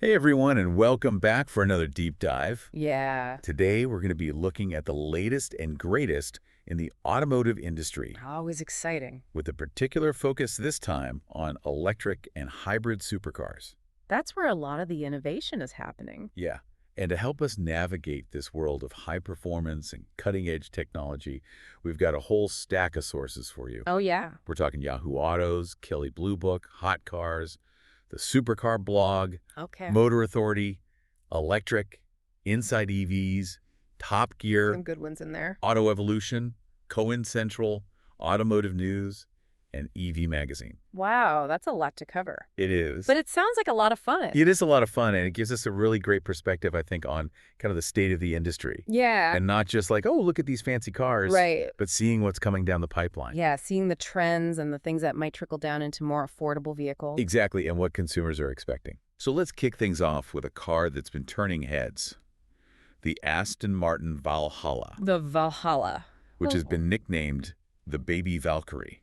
Hey everyone, and welcome back for another deep dive. Yeah. Today we're going to be looking at the latest and greatest in the automotive industry, Always exciting. with a particular focus this time on electric and hybrid supercars. That's where a lot of the innovation is happening. Yeah, and to help us navigate this world of high performance and cutting-edge technology, we've got a whole stack of sources for you. Oh, yeah. We're talking Yahoo Autos, Kelley Blue Book, Hot Cars, the Supercar blog, Okay. Motor Authority, Electric, Inside EVs, Top Gear, Some good ones in there. Auto Evolution, Coin Central, Automotive News, and EV Magazine. Wow, that's a lot to cover. It is. But it sounds like a lot of fun. It is a lot of fun, and it gives us a really great perspective, I think, on kind of the state of the industry. Yeah. And not just like, oh, look at these fancy cars, Right. but seeing what's coming down the pipeline. Yeah, seeing the trends and the things that might trickle down into more affordable vehicles. Exactly, and what consumers are expecting. So let's kick things off with a car that's been turning heads. The Aston Martin Valhalla, The Valhalla. which has been nicknamed the Baby Valkyrie.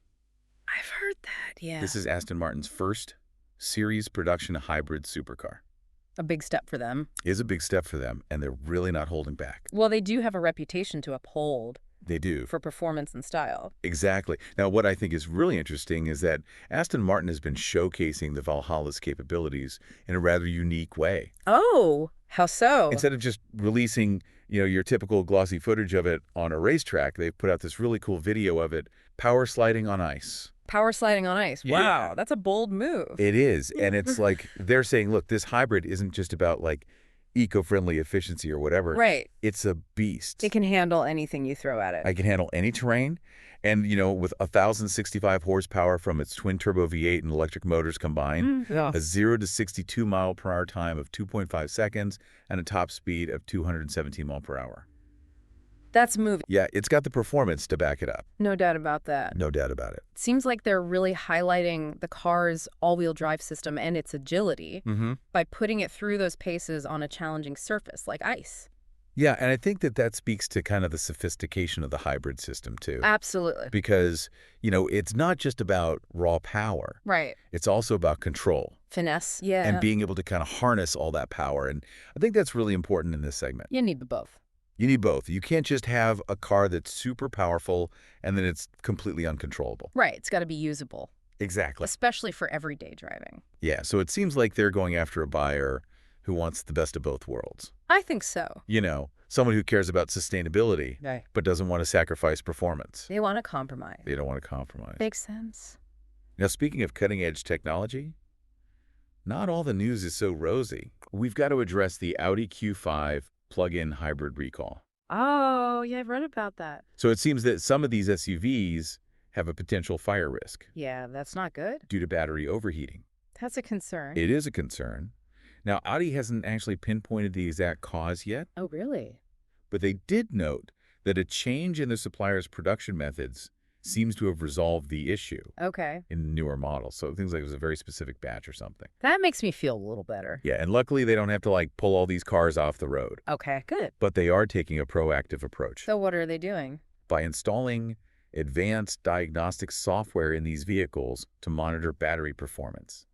I've heard that, yeah. This is Aston Martin's first series production hybrid supercar. a big step for them. It is a big step for them, and they're really not holding back. Well, they do have a reputation to uphold They do. for performance and style. Exactly. Now, what I think is really interesting is that Aston Martin has been showcasing the Valhalla's capabilities in a rather unique way. Oh, how so? Instead of just releasing, your typical glossy footage of it on a racetrack, they've put out this really cool video of it power sliding on ice. Power sliding on ice. Yeah. Wow, that's a bold move. It is. And it's like they're saying, look, this hybrid isn't just about like eco-friendly efficiency or whatever. Right. It's a beast. It can handle anything you throw at it. I can handle any terrain. And, with 1,065 horsepower from its twin-turbo V8 and electric motors combined, Yeah. a 0 to 62 mile per hour time of 2.5 seconds, and a top speed of 217 mile per hour. That's moving. Yeah, it's got the performance to back it up. No doubt about that. No doubt about it. Seems like they're really highlighting the car's all-wheel drive system and its agility Mm-hmm. by putting it through those paces on a challenging surface like ice. Yeah, and I think that speaks to kind of the sophistication of the hybrid system, too. Absolutely. Because, it's not just about raw power. Right. It's also about control Finesse. Yeah. and being able to kind of harness all that power. And I think that's really important in this segment. You need the both. You need both. You can't just have a car that's super powerful and then it's completely uncontrollable. Right. It's got to be usable, Exactly. especially for everyday driving. Yeah, so it seems like they're going after a buyer who wants the best of both worlds. I think so. Someone who cares about sustainability Right. but doesn't want to sacrifice performance. They want to compromise. They don't want to compromise. Makes sense. Now, speaking of cutting-edge technology, not all the news is so rosy. We've got to address the Audi Q5 plug-in hybrid recall. Oh, yeah, I've read about that. So it seems that some of these SUVs have a potential fire risk Yeah, that's not good. due to battery overheating. That's a concern. It is a concern. Now, Audi hasn't actually pinpointed the exact cause yet, Oh, really? but they did note that a change in the supplier's production methods seems to have resolved the issue Okay. in the newer models. So things like it was a very specific batch or something. That makes me feel a little better. Yeah, and luckily they don't have to pull all these cars off the road. Okay, good. But they are taking a proactive approach So what are they doing? by installing advanced diagnostic software in these vehicles to monitor battery performance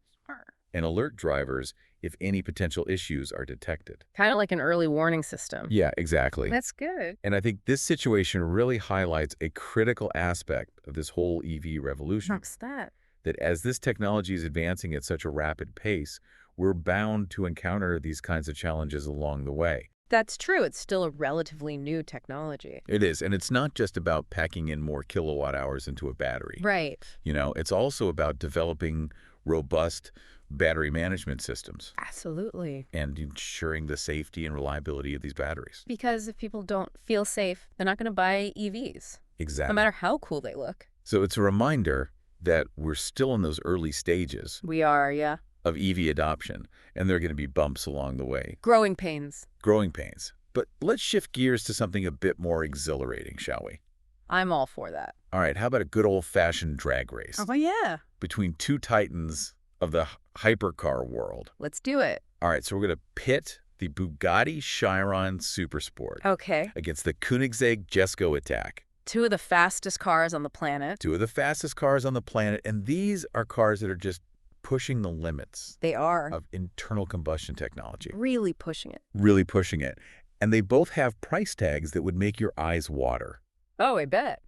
and alert drivers if any potential issues are detected. Kind of like an early warning system. Yeah, exactly. That's good. And I think this situation really highlights a critical aspect of this whole EV revolution, What's that? that as this technology is advancing at such a rapid pace, we're bound to encounter these kinds of challenges along the way. That's true. It's still a relatively new technology. It is, and it's not just about packing in more kilowatt hours into a battery. Right. It's also about developing robust battery management systems Absolutely. and ensuring the safety and reliability of these batteries. Because if people don't feel safe, they're not going to buy EVs, no Exactly. matter how cool they look. So it's a reminder that we're still in those early stages We are, yeah. of EV adoption, and there are going to be bumps along the way, Growing pains. growing pains. But let's shift gears to something a bit more exhilarating, shall we? I'm all for that. All right, how about a good old-fashioned drag race Yeah. between two titans of the hypercar world? Let's do it. All right, so we're going to pit the Bugatti Chiron Supersport Okay. against the Koenigsegg Jesko Attack. Two of the fastest cars on the planet. Two of the fastest cars on the planet, and these are cars that are just pushing the limits They are of internal combustion technology, really pushing it. really pushing it. And they both have price tags that would make your eyes water. Oh, I bet.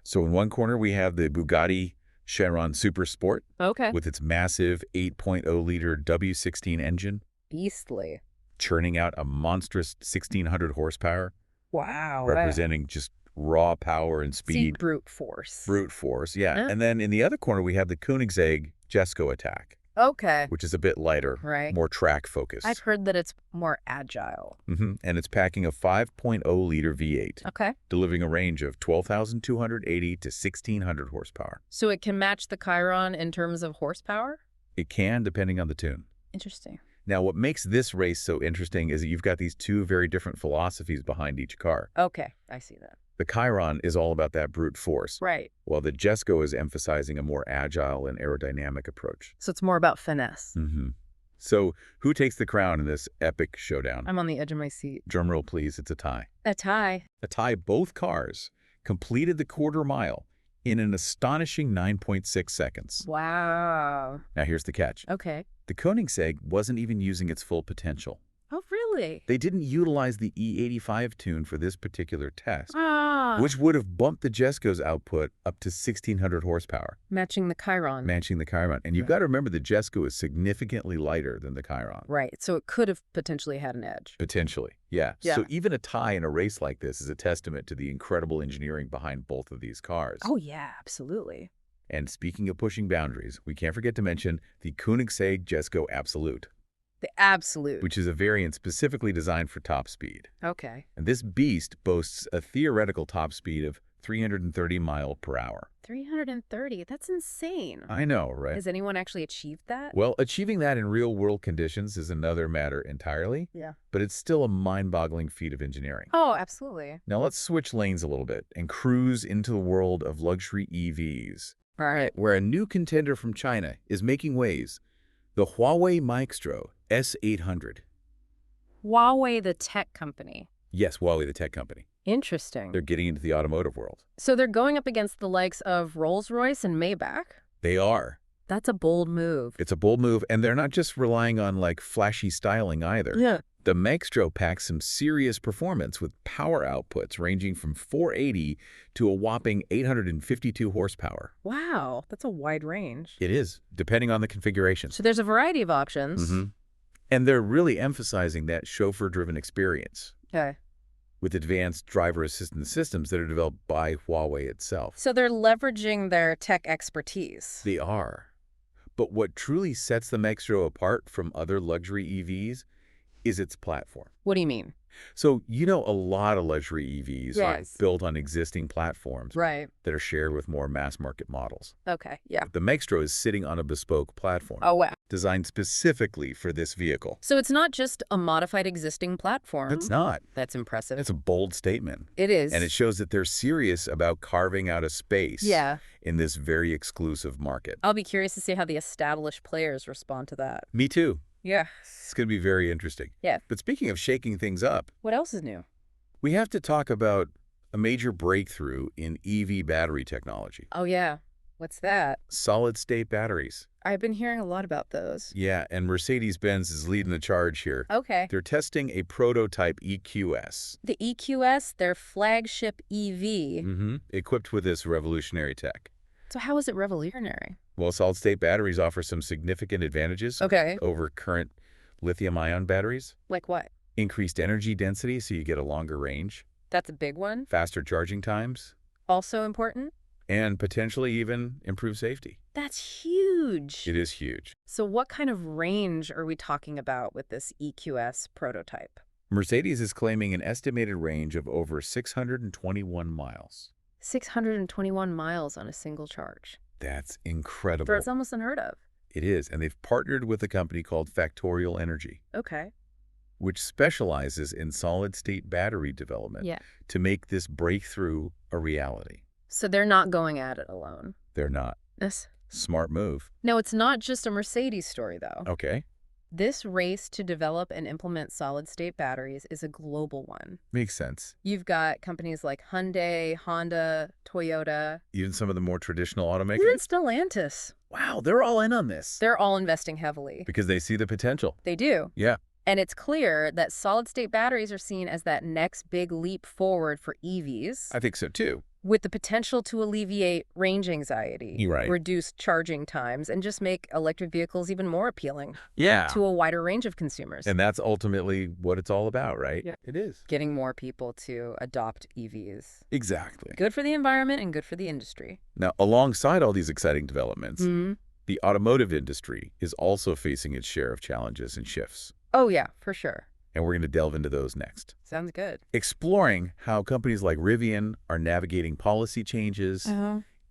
So in one corner, we have the Bugatti Chiron Super Sport Okay. with its massive 8.0-liter W16 engine, Beastly. churning out a monstrous 1,600 horsepower, Wow. representing just raw power and See, speed. brute force. Brute force, yeah. Yeah. And then in the other corner, we have the Koenigsegg Jesko Attack, Okay. which is a bit lighter, Right. more track-focused. I've heard that it's more agile. And it's packing a 5.0-liter V8, Okay. delivering a range of 12,280 to 1,600 horsepower. So it can match the Chiron in terms of horsepower? It can, depending on the tune. Interesting. Now, what makes this race so interesting is that you've got these two very different philosophies behind each car. Okay. I see that. The Chiron is all about that brute force, Right. while the Jesko is emphasizing a more agile and aerodynamic approach. So it's more about finesse. So, who takes the crown in this epic showdown? I'm on the edge of my seat. Drumroll, please. It's a tie. A tie. A tie. Both cars completed the quarter mile in an astonishing 9.6 seconds. Wow. Now, here's the catch. Okay. The Koenigsegg wasn't even using its full potential. Oh, really? They didn't utilize the E85 tune for this particular test, Ah. which would have bumped the Jesko's output up to 1,600 horsepower, Matching the Chiron. matching the Chiron. And you've Right. got to remember the Jesko is significantly lighter than the Chiron. Right. So it could have potentially had an edge. Potentially, yeah. Yeah. So even a tie in a race like this is a testament to the incredible engineering behind both of these cars. Oh, yeah, absolutely. And speaking of pushing boundaries, we can't forget to mention the Koenigsegg Jesko Absolute, The absolute. which is a variant specifically designed for top speed. Okay. And this beast boasts a theoretical top speed of 330 miles per hour. 330. That's insane. I know, right? Has anyone actually achieved that? Well, achieving that in real-world conditions is another matter entirely, Yeah. but it's still a mind-boggling feat of engineering. Oh, absolutely. Now let's switch lanes a little bit and cruise into the world of luxury EVs, All right. where a new contender from China is making waves, the Huawei Maestro S800. Huawei, the tech company. Yes, Huawei, the tech company. Interesting. They're getting into the automotive world. So they're going up against the likes of Rolls-Royce and Maybach? They are. That's a bold move. It's a bold move, and they're not just relying on, like, flashy styling either. Yeah. The Maestro packs some serious performance with power outputs ranging from 480 to a whopping 852 horsepower. Wow. That's a wide range. It is, depending on the configuration. So there's a variety of options. And they're really emphasizing that chauffeur-driven experience Okay. with advanced driver assistance systems that are developed by Huawei itself. So they're leveraging their tech expertise. They are. But what truly sets the Maestro apart from other luxury EVs is its platform. What do you mean? So, you know, a lot of luxury EVs are Yes. built on existing platforms Right. that are shared with more mass-market models. Okay. Yeah. The Maestro is sitting on a bespoke platform Oh, wow. designed specifically for this vehicle. So it's not just a modified existing platform. It's not. That's impressive. It's a bold statement. It is. And it shows that they're serious about carving out a space Yeah. in this very exclusive market. I'll be curious to see how the established players respond to that. Me too. Yeah. It's going to be very interesting. Yeah. But speaking of shaking things up, What else is new? we have to talk about a major breakthrough in EV battery technology. Oh, yeah. What's that? Solid-state batteries. I've been hearing a lot about those. Yeah, and Mercedes-Benz is leading the charge here. Okay. They're testing a prototype EQS. The EQS, their flagship EV. Equipped with this revolutionary tech. So how is it revolutionary? Well, solid-state batteries offer some significant advantages Okay. over current lithium-ion batteries. Like what? Increased energy density, so you get a longer range, That's a big one. faster charging times, Also important? and potentially even improved safety. That's huge. It is huge. So what kind of range are we talking about with this EQS prototype? Mercedes is claiming an estimated range of over 621 miles. 621 miles on a single charge. That's incredible. That's almost unheard of. It is, and they've partnered with a company called Factorial Energy, Okay. which specializes in solid-state battery development Yeah. to make this breakthrough a reality. So they're not going at it alone. They're not. Yes. Smart move. No, it's not just a Mercedes story, though. Okay. This race to develop and implement solid-state batteries is a global one. Makes sense. You've got companies like Hyundai, Honda, Toyota, Even some of the more traditional automakers? even Stellantis. Wow, they're all in on this. They're all investing heavily. Because they see the potential. They do. Yeah, And it's clear that solid-state batteries are seen as that next big leap forward for EVs, I think so too. with the potential to alleviate range anxiety, You're right. reduce charging times, and just make electric vehicles even more appealing Yeah. to a wider range of consumers. And that's ultimately what it's all about, right? Yeah. It is. Getting more people to adopt EVs. Exactly. Good for the environment and good for the industry. Now, alongside all these exciting developments, Mm-hmm. the automotive industry is also facing its share of challenges and shifts. Oh, yeah, for sure. And we're going to delve into those next. Sounds good. Exploring how companies like Rivian are navigating policy changes,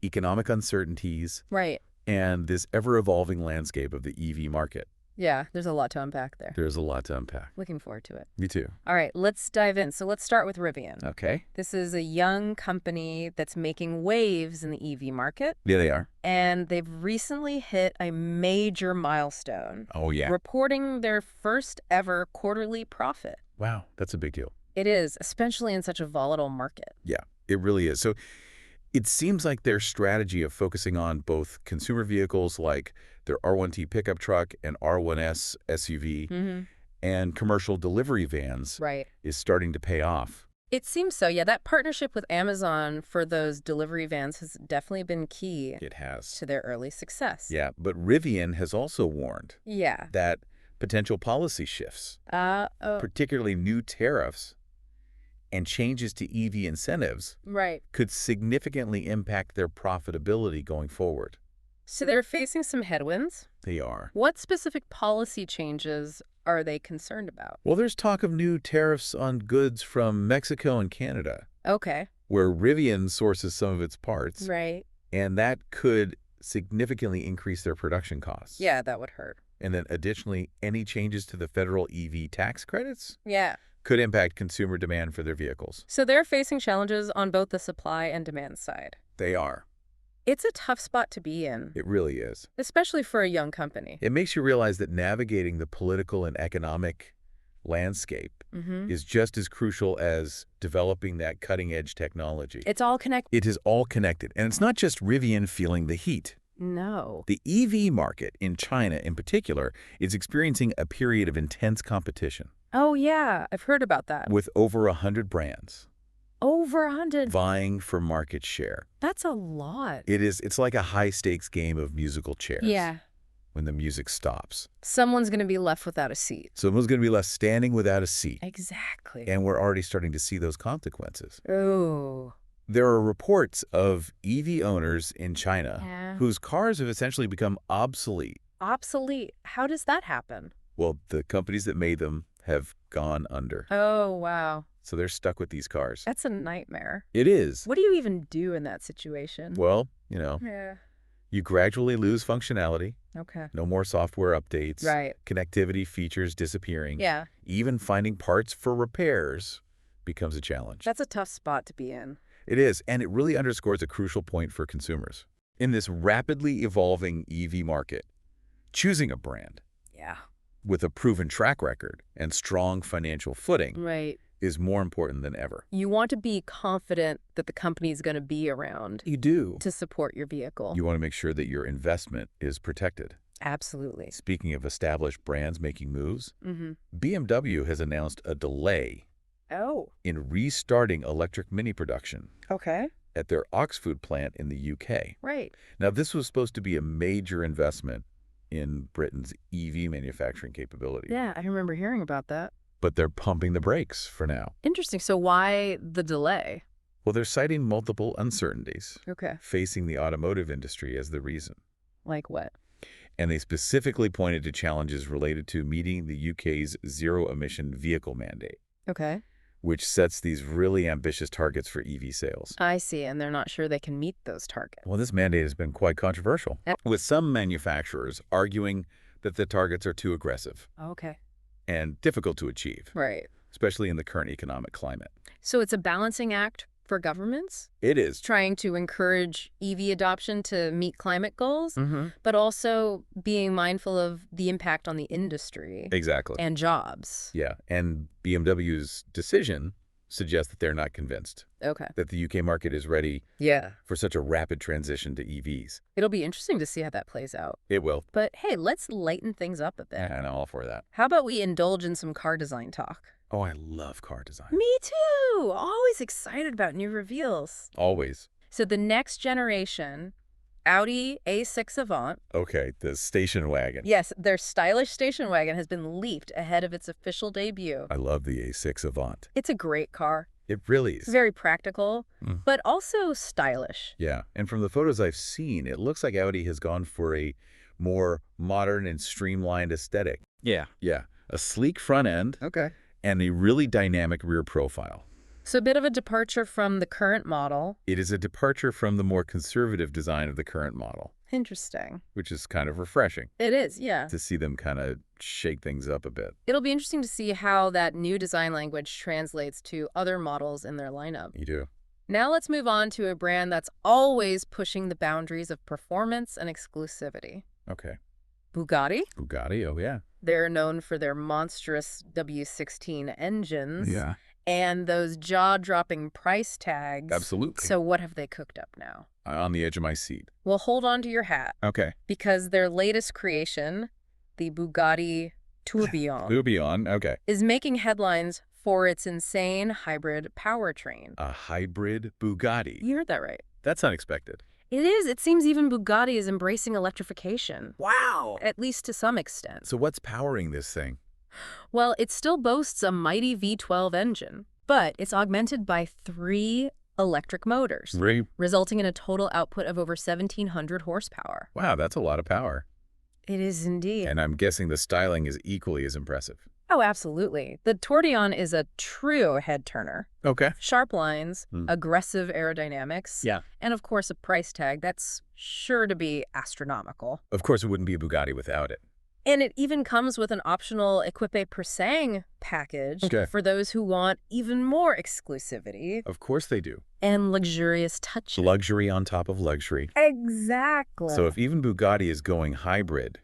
economic uncertainties, Right. and this ever-evolving landscape of the EV market. Yeah, there's a lot to unpack there. There's a lot to unpack. Looking forward to it. Me too. All right, let's dive in. So let's start with Rivian. Okay. This is a young company that's making waves in the EV market, Yeah, they are. and they've recently hit a major milestone, Oh, yeah. reporting their first ever quarterly profit. Wow, that's a big deal. It is, especially in such a volatile market. Yeah, it really is. So it seems like their strategy of focusing on both consumer vehicles like their R1T pickup truck and R1S SUV Mm-hmm. and commercial delivery vans Right. is starting to pay off. It seems so. Yeah, that partnership with Amazon for those delivery vans has definitely been key It has. to their early success. Yeah, but Rivian has also warned Yeah. that potential policy shifts, particularly new tariffs and changes to EV incentives, right. could significantly impact their profitability going forward. So they're facing some headwinds. They are. What specific policy changes are they concerned about? Well, there's talk of new tariffs on goods from Mexico and Canada, Okay. where Rivian sources some of its parts, Right. and that could significantly increase their production costs. Yeah, that would hurt. And then additionally, any changes to the federal EV tax credits Yeah. could impact consumer demand for their vehicles. So they're facing challenges on both the supply and demand side. They are. It's a tough spot to be in, It really is. especially for a young company. It makes you realize that navigating the political and economic landscape Mm-hmm. is just as crucial as developing that cutting-edge technology. It's all connected. It is all connected. And it's not just Rivian feeling the heat. No. The EV market in China in particular is experiencing a period of intense competition Oh, yeah. I've heard about that. with over 100 brands Over 100. vying for market share. That's a lot. It's like a high-stakes game of musical chairs. Yeah. When the music stops. Someone's going to be left without a seat. Someone's going to be left standing without a seat. Exactly. And we're already starting to see those consequences. Oh. There are reports of EV owners in China Yeah. whose cars have essentially become obsolete. Obsolete. How does that happen? Well, the companies that made them have gone under. Oh, wow. So they're stuck with these cars. That's a nightmare. It is. What do you even do in that situation? Well, Yeah. you gradually lose functionality. Okay. No more software updates. Right. Connectivity features disappearing. Yeah. Even finding parts for repairs becomes a challenge. That's a tough spot to be in. It is, and it really underscores a crucial point for consumers. In this rapidly evolving EV market, choosing a brand Yeah. with a proven track record and strong financial footing Right. is more important than ever. You want to be confident that the company is going to be around You do. to support your vehicle. You want to make sure that your investment is protected. Absolutely. Speaking of established brands making moves, Mm-hmm. BMW has announced a delay Oh. in restarting electric Mini production Okay. at their Oxford plant in the UK. Right. Now, this was supposed to be a major investment in Britain's EV manufacturing capability. Yeah, I remember hearing about that. But they're pumping the brakes for now. Interesting. So why the delay? Well, they're citing multiple uncertainties Okay. facing the automotive industry as the reason. Like what? And they specifically pointed to challenges related to meeting the UK's zero-emission vehicle mandate, Okay. which sets these really ambitious targets for EV sales. I see, and they're not sure they can meet those targets. Well, this mandate has been quite controversial, Yep. with some manufacturers arguing that the targets are too aggressive Okay. and difficult to achieve, Right. especially in the current economic climate. So it's a balancing act for governments It is. trying to encourage EV adoption to meet climate goals, Mm-hmm. but also being mindful of the impact on the industry Exactly. and jobs. Yeah, and BMW's decision suggests that they're not convinced Okay. that the UK market is ready Yeah. for such a rapid transition to EVs. It'll be interesting to see how that plays out. It will. But hey, let's lighten things up a bit. And I'm all for that. How about we indulge in some car design talk? Oh, I love car design. Me too! Always excited about new reveals. Always. So the next generation, Audi A6 Avant. Okay, the station wagon. Yes, their stylish station wagon has been leaped ahead of its official debut. I love the A6 Avant. It's a great car. It really is. Very practical, Mm. but also stylish. Yeah, and from the photos I've seen, it looks like Audi has gone for a more modern and streamlined aesthetic. Yeah. Yeah, a sleek front end Okay. and a really dynamic rear profile. So a bit of a departure from the current model. It is a departure from the more conservative design of the current model, Interesting. which is kind of refreshing It is, yeah. to see them kind of shake things up a bit. It'll be interesting to see how that new design language translates to other models in their lineup. You do. Now let's move on to a brand that's always pushing the boundaries of performance and exclusivity. Okay. Bugatti. Bugatti, oh yeah. They're known for their monstrous W16 engines. Yeah. And those jaw-dropping price tags. Absolutely. So what have they cooked up now? On the edge of my seat. Well, hold on to your hat, Okay. because their latest creation, the Bugatti Tourbillon, Tourbillon, okay. is making headlines for its insane hybrid powertrain. A hybrid Bugatti. You heard that right. That's unexpected. It is. It seems even Bugatti is embracing electrification, Wow. at least to some extent. So what's powering this thing? Well, it still boasts a mighty V12 engine, but it's augmented by 3 electric motors, resulting in a total output of over 1,700 horsepower. Wow, that's a lot of power. It is indeed. And I'm guessing the styling is equally as impressive. Oh, absolutely. The Tourbillon is a true head-turner. Okay. Sharp lines, Hmm. aggressive aerodynamics, Yeah. and of course a price tag that's sure to be astronomical. Of course, it wouldn't be a Bugatti without it. And it even comes with an optional Equipe Persang package Okay. for those who want even more exclusivity Of course they do. and luxurious touches. Luxury on top of luxury. Exactly. So if even Bugatti is going hybrid,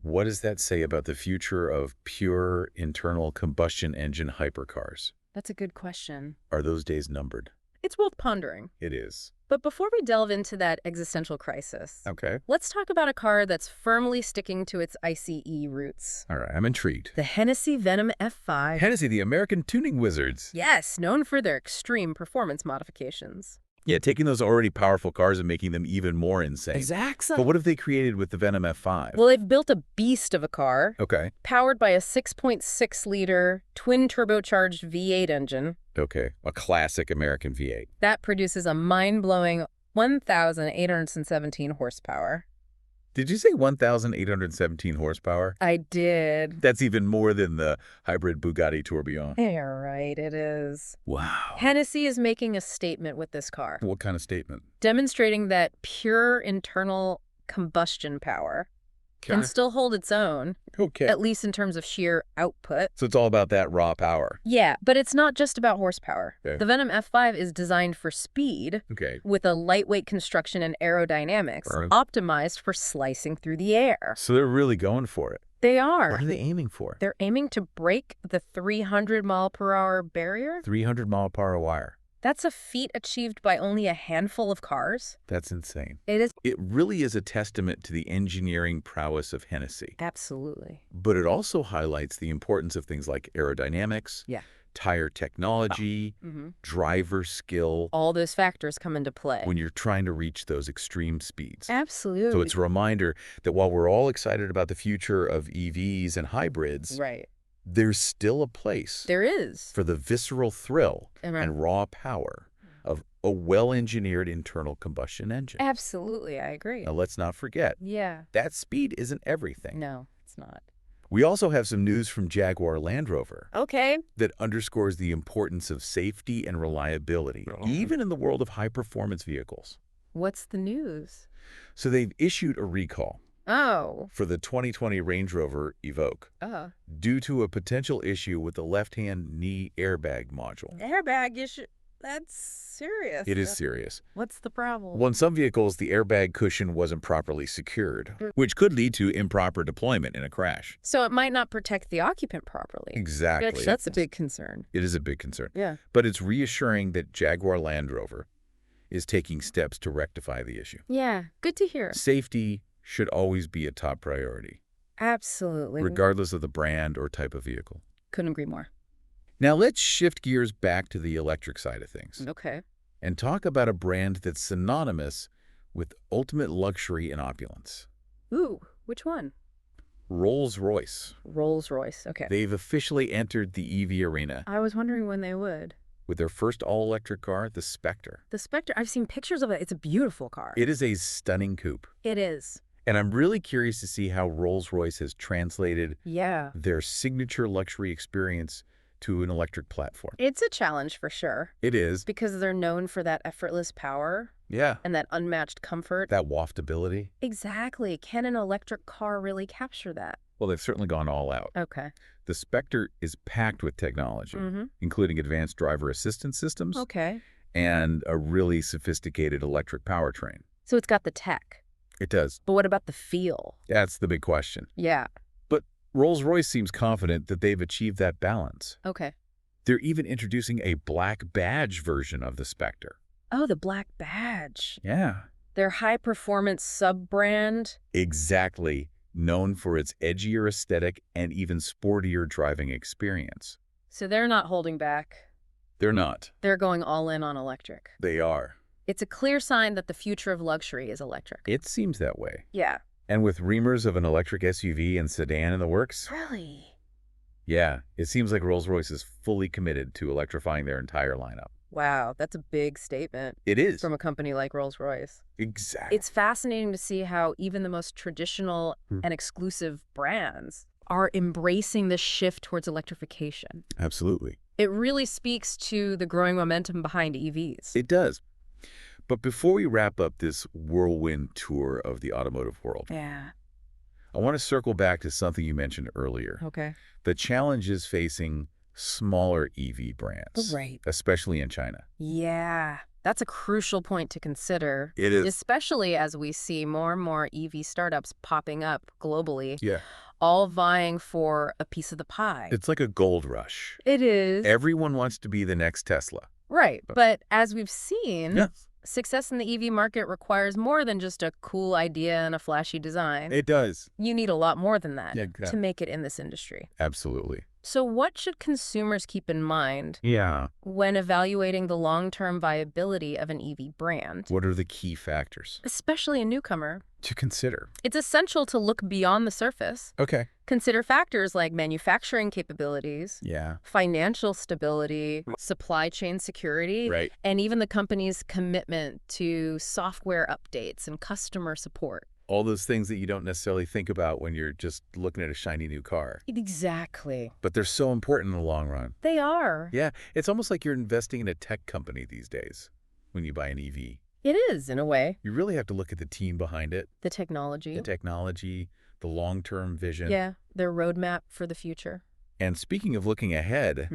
what does that say about the future of pure internal combustion engine hypercars? That's a good question. Are those days numbered? It's worth pondering. It is. But before we delve into that existential crisis, Okay. let's talk about a car that's firmly sticking to its ICE roots. All right, I'm intrigued. The Hennessy Venom F5. Hennessy, the American tuning wizards. Yes, known for their extreme performance modifications. Yeah, taking those already powerful cars and making them even more insane. Exactly. But what have they created with the Venom F5? Well, they've built a beast of a car, Okay. powered by a 6.6-liter twin-turbocharged V8 engine Okay. A classic American V8. that produces a mind-blowing 1,817 horsepower. Did you say 1,817 horsepower? I did. That's even more than the hybrid Bugatti Tourbillon. You're right, it is. Wow. Hennessy is making a statement with this car, What kind of statement? demonstrating that pure internal combustion power can still hold its own, Okay. at least in terms of sheer output. So it's all about that raw power. Yeah, but it's not just about horsepower. Okay. The Venom F5 is designed for speed, Okay. with a lightweight construction and aerodynamics Right. optimized for slicing through the air. So they're really going for it. They are. What are they aiming for? They're aiming to break the 300-mile-per-hour barrier. 300-mile-per-hour wire. That's a feat achieved by only a handful of cars. That's insane. It is. It really is a testament to the engineering prowess of Hennessy. Absolutely. But it also highlights the importance of things like aerodynamics, Yeah. tire technology, driver skill, All those factors come into play. when you're trying to reach those extreme speeds. Absolutely. So it's a reminder that while we're all excited about the future of EVs and hybrids, right. there's still a place There is. for the visceral thrill Right. and raw power of a well-engineered internal combustion engine. Absolutely, I agree. Now, let's not forget, Yeah. that speed isn't everything. No, it's not. We also have some news from Jaguar Land Rover Okay. that underscores the importance of safety and reliability, even in the world of high-performance vehicles. What's the news? So they've issued a recall Oh. for the 2020 Range Rover Evoque due to a potential issue with the left-hand knee airbag module. Airbag issue. That's serious. It is serious. What's the problem? Well, in some vehicles, the airbag cushion wasn't properly secured, which could lead to improper deployment in a crash. So it might not protect the occupant properly. Exactly. That's a big concern. It is a big concern. Yeah. But it's reassuring that Jaguar Land Rover is taking steps to rectify the issue. Yeah, good to hear. Safety should always be a top priority, Absolutely. regardless of the brand or type of vehicle. Couldn't agree more. Now let's shift gears back to the electric side of things Okay. and talk about a brand that's synonymous with ultimate luxury and opulence. Ooh, which one? Rolls-Royce. Rolls-Royce. Okay. They've officially entered the EV arena I was wondering when they would. with their first all-electric car, the Spectre. The Spectre, I've seen pictures of it. It's a beautiful car. It is a stunning coupe. It is. And I'm really curious to see how Rolls-Royce has translated Yeah. their signature luxury experience to an electric platform. It's a challenge for sure. It is. Because they're known for that effortless power Yeah. and that unmatched comfort. That waftability. Exactly. Can an electric car really capture that? Well, they've certainly gone all out. Okay. The Spectre is packed with technology, including advanced driver assistance systems Okay. and a really sophisticated electric powertrain. So it's got the tech. It does. But what about the feel? That's the big question. Yeah. But Rolls-Royce seems confident that they've achieved that balance. Okay. They're even introducing a black badge version of the Spectre. Oh, the black badge. Yeah. Their high-performance sub-brand. Exactly. Known for its edgier aesthetic and even sportier driving experience. So they're not holding back. They're not. They're going all in on electric. They are. It's a clear sign that the future of luxury is electric. It seems that way. Yeah. And with rumors of an electric SUV and sedan in the works, Really? yeah, it seems like Rolls-Royce is fully committed to electrifying their entire lineup. Wow, that's a big statement It is. from a company like Rolls-Royce. Exactly. It's fascinating to see how even the most traditional and exclusive brands are embracing this shift towards electrification. Absolutely. It really speaks to the growing momentum behind EVs. It does. But before we wrap up this whirlwind tour of the automotive world, Yeah. I want to circle back to something you mentioned earlier. Okay. The challenges facing smaller EV brands, Right. especially in China. Yeah. That's a crucial point to consider. It is. Especially as we see more and more EV startups popping up globally, Yeah. all vying for a piece of the pie. It's like a gold rush. It is. Everyone wants to be the next Tesla. Right. But as we've seen, Yeah. success in the EV market requires more than just a cool idea and a flashy design. It does. You need a lot more than that Yeah, to make it in this industry. Absolutely. So what should consumers keep in mind Yeah. when evaluating the long-term viability of an EV brand, What are the key factors especially a newcomer? to consider? It's essential to look beyond the surface. Okay. Consider factors like manufacturing capabilities, Yeah. financial stability, supply chain security, Right. and even the company's commitment to software updates and customer support. All those things that you don't necessarily think about when you're just looking at a shiny new car. Exactly. But they're so important in the long run. They are. Yeah. It's almost like you're investing in a tech company these days when you buy an EV. It is, in a way. You really have to look at the team behind it, The technology. the technology, the long-term vision. Yeah, their roadmap for the future. And speaking of looking ahead,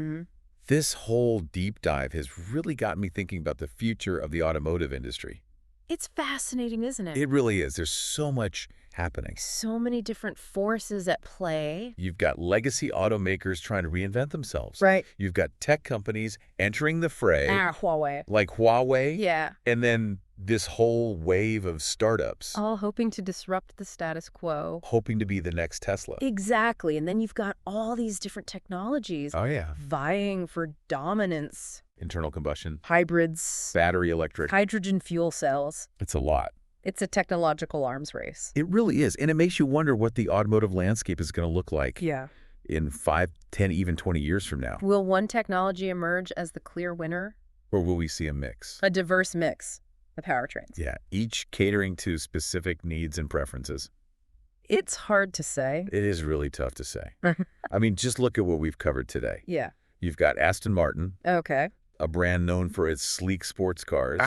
this whole deep dive has really got me thinking about the future of the automotive industry. It's fascinating, isn't it? It really is. There's so much happening. So many different forces at play. You've got legacy automakers trying to reinvent themselves. Right. You've got tech companies entering the fray, Huawei. like Huawei. Yeah. And then this whole wave of startups All hoping to disrupt the status quo. hoping to be the next Tesla. Exactly. And then you've got all these different technologies Oh, yeah. vying for dominance. Internal combustion, Hybrids, battery electric. hydrogen fuel cells. It's a lot. It's a technological arms race. It really is. And it makes you wonder what the automotive landscape is going to look like Yeah. in 5, 10, even 20 years from now. Will one technology emerge as the clear winner? Or will we see a mix? A diverse mix of powertrains. Yeah, each catering to specific needs and preferences. It's hard to say. It is really tough to say. I mean, just look at what we've covered today. Yeah. You've got Aston Martin, Okay. a brand known for its sleek sports cars,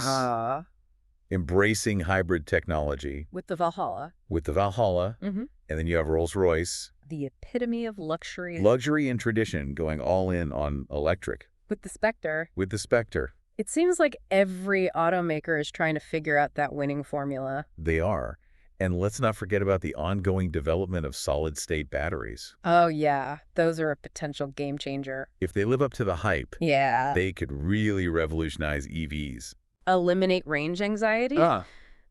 embracing hybrid technology With the Valhalla. with the Valhalla, Mm-hmm. and then you have Rolls-Royce, The epitome of luxury. luxury and tradition going all in on electric With the Spectre. with the Spectre. It seems like every automaker is trying to figure out that winning formula. They are. And let's not forget about the ongoing development of solid-state batteries. Oh, yeah. Those are a potential game changer. If they live up to the hype, Yeah. they could really revolutionize EVs. Eliminate range anxiety?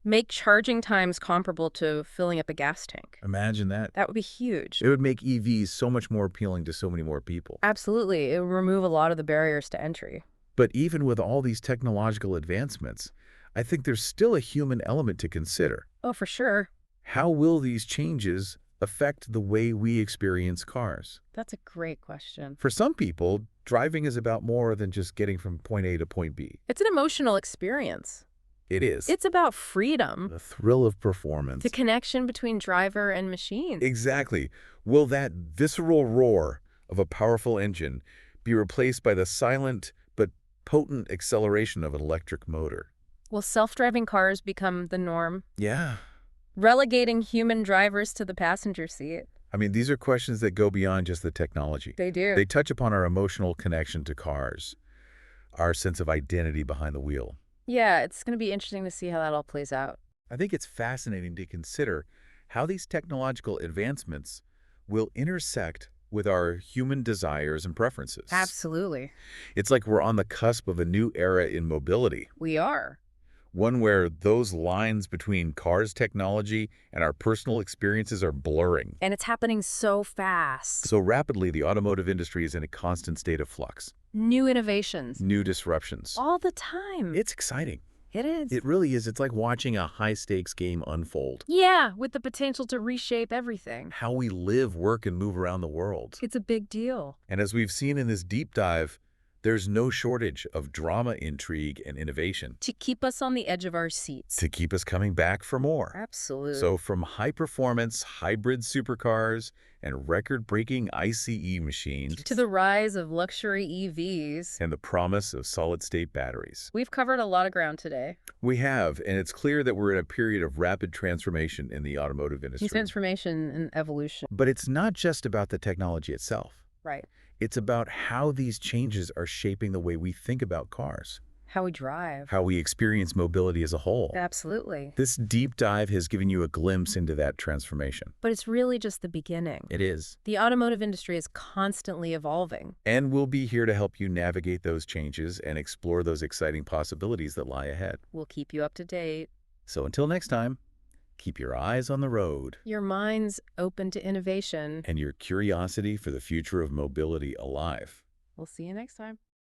Make charging times comparable to filling up a gas tank. Imagine that. That would be huge. It would make EVs so much more appealing to so many more people. Absolutely. It would remove a lot of the barriers to entry. But even with all these technological advancements, I think there's still a human element to consider. Oh, for sure. How will these changes affect the way we experience cars? That's a great question. For some people, driving is about more than just getting from point A to point B. It's an emotional experience. It is. It's about freedom. The thrill of performance. The connection between driver and machine. Exactly. Will that visceral roar of a powerful engine be replaced by the silent but potent acceleration of an electric motor? Will self-driving cars become the norm? Yeah. Relegating human drivers to the passenger seat? I mean, these are questions that go beyond just the technology. They do. They touch upon our emotional connection to cars, our sense of identity behind the wheel. Yeah, it's going to be interesting to see how that all plays out. I think it's fascinating to consider how these technological advancements will intersect with our human desires and preferences. Absolutely. It's like we're on the cusp of a new era in mobility, We are. one where those lines between cars' technology and our personal experiences are blurring. And it's happening so fast. So rapidly, the automotive industry is in a constant state of flux. New innovations. New disruptions. All the time. It's exciting. It is. It really is. It's like watching a high-stakes game unfold. Yeah, with the potential to reshape everything. How we live, work, and move around the world. It's a big deal. And as we've seen in this deep dive, there's no shortage of drama, intrigue, and innovation To keep us on the edge of our seats. to keep us coming back for more. Absolutely. So from high-performance hybrid supercars and record-breaking ICE machines to the rise of luxury EVs. and the promise of solid-state batteries. We've covered a lot of ground today. We have, and it's clear that we're in a period of rapid transformation in the automotive industry. Transformation and evolution. But it's not just about the technology itself. Right. It's about how these changes are shaping the way we think about cars, How we drive. how we experience mobility as a whole. Absolutely. This deep dive has given you a glimpse into that transformation. But it's really just the beginning. It is. The automotive industry is constantly evolving. And we'll be here to help you navigate those changes and explore those exciting possibilities that lie ahead. We'll keep you up to date. So until next time, keep your eyes on the road Your mind's open to innovation. and your curiosity for the future of mobility alive. We'll see you next time.